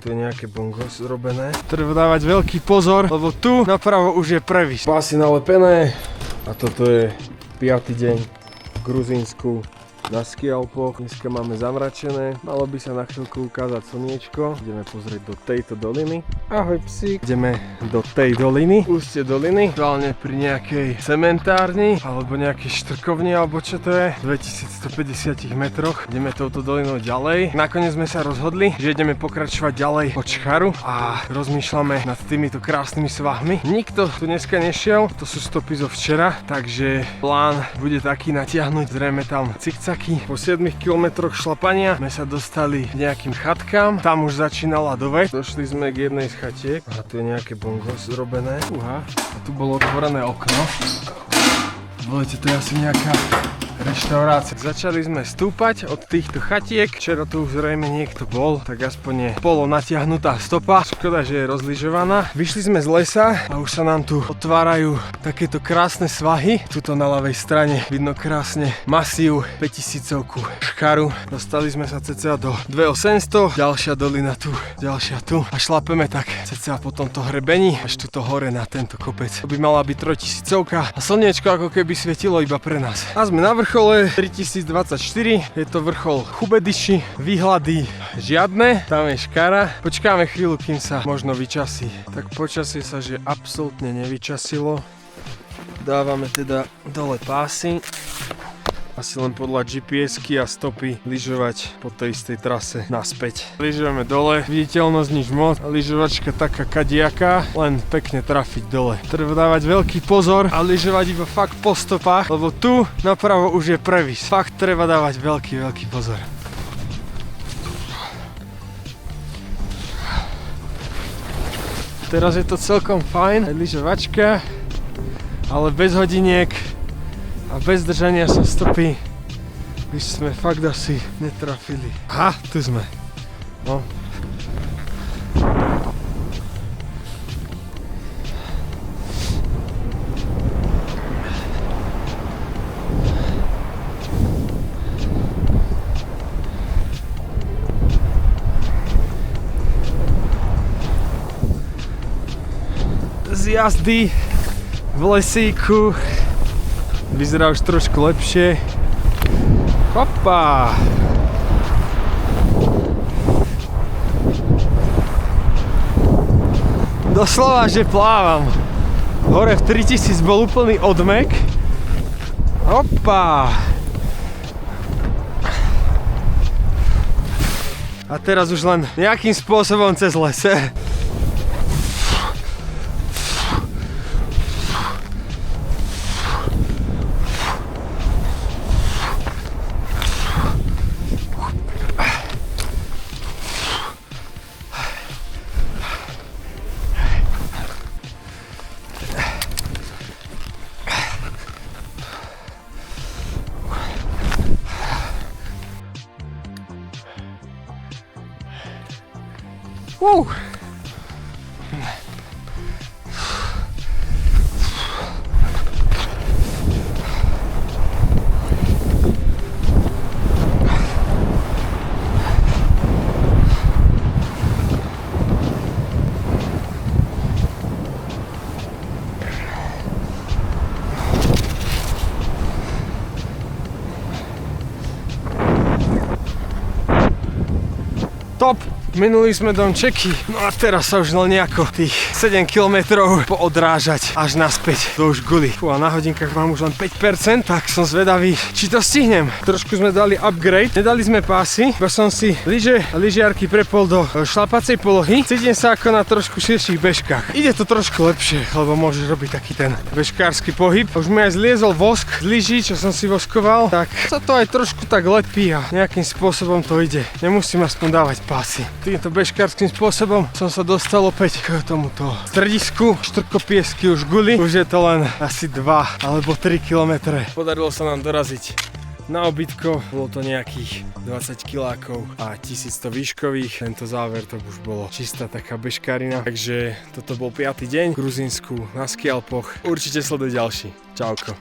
tu je nejaké bongo zrobené. Treba dávať veľký pozor, lebo tu napravo už je previs. Pásy nalepené a toto je 5. deň v Gruzínsku. Na ski Alpoch. Dneska máme zamračené, malo by sa na chvíľku ukázať slniečko. Ideme pozrieť do tejto doliny. Ahoj psík. Ideme do tej doliny, ústie doliny, reálne pri nejakej cementárni alebo nejakej štrkovni alebo čo to je, 2150 metroch. Ideme touto dolinou ďalej. Nakoniec sme sa rozhodli, že ideme pokračovať ďalej po Čcharu a rozmýšľame nad týmito krásnymi svahmi. Nikto tu dneska nešiel, to sú stopy zo včera, takže plán bude taký natiahnuť zrejme tam cikcak. Po 7 kilometroch šlapania sme sa dostali k nejakým chatkám, tam už začínala ľadoveď. Došli sme k jednej z chatiek a tu je nejaké bongo zrobené. A tu bolo otvorené okno. Volajte, to je asi nejaká reštaurácia. Začali sme stúpať od týchto chatiek. Včera tu už zrejme niekto bol, tak aspoň je polo natiahnutá stopa. Škoda, že je rozlyžovaná. Vyšli sme z lesa a už sa nám tu otvárajú takéto krásne svahy. Tuto na ľavej strane vidno krásne masív 5000-ku Čcharu. Dostali sme sa cca do 2800. Ďalšia dolina tu, ďalšia tu. A šlapeme tak cca po tomto hrebení až tuto hore na tento kopec. To by mala byť 3000-ka a slniečko ako keby svietilo iba pre nás. A sme na vrchole 3024, je to vrchol Chubediši, výhľady žiadne, tam je škara. Počkáme chvíľu, kým sa možno vyčasí. Tak počasie sa že absolútne nevyčasilo. Dávame teda dole pásy. Asi len podľa GPS-ky a stopy lyžovať po tej istej trase naspäť. Lyžujeme dole, viditeľnosť nič moc, lyžovačka taká kadiaká, len pekne trafiť dole. Treba dávať veľký pozor a lyžovať iba fakt po stopách, lebo tu napravo už je previs. Fakt treba dávať veľký pozor. Teraz je to celkom fajn, aj lyžovačka, ale bez hodiniek a bez držania sa stopy by sme fakt asi netrafili. Aha, tu sme. No. Z jazdy v lesíku vyzerá už trošku lepšie. Hopa! Doslova, že plávam. Hore v 3000 bol úplný odmek. Hopa! A teraz už len nejakým spôsobom cez lese. Top! Minuli sme domčeky, no a teraz sa už len nejako tých 7 km poodrážať až naspäť do už guly. A na hodinkách mám už len 5%, tak som zvedavý, či to stihnem. Trošku sme dali upgrade, nedali sme pásy, iba som si lyže a lyžiarky prepol do šlapacej polohy. Cítim sa ako na trošku širších bežkách. Ide to trošku lepšie, lebo môžeš robiť taký ten bežkársky pohyb. Už mi aj zliezol vosk z lyží, čo som si voskoval, tak sa to aj trošku tak lepí a nejakým spôsobom to ide. Nemusím aspoň dávať pásy. Týmto bežkárským spôsobom som sa dostal opäť k tomuto stredisku Štrkopiesky už guly. Už je to len asi 2 alebo 3 km. Podarilo sa nám doraziť na obytko. Bolo to nejakých 20 kilákov a 1100 výškových. Tento záver to už bolo čistá taká bežkárina. Takže toto bol 5. deň v Gruzínsku na ski Alpoch. Určite sleduj ďalší. Čauko.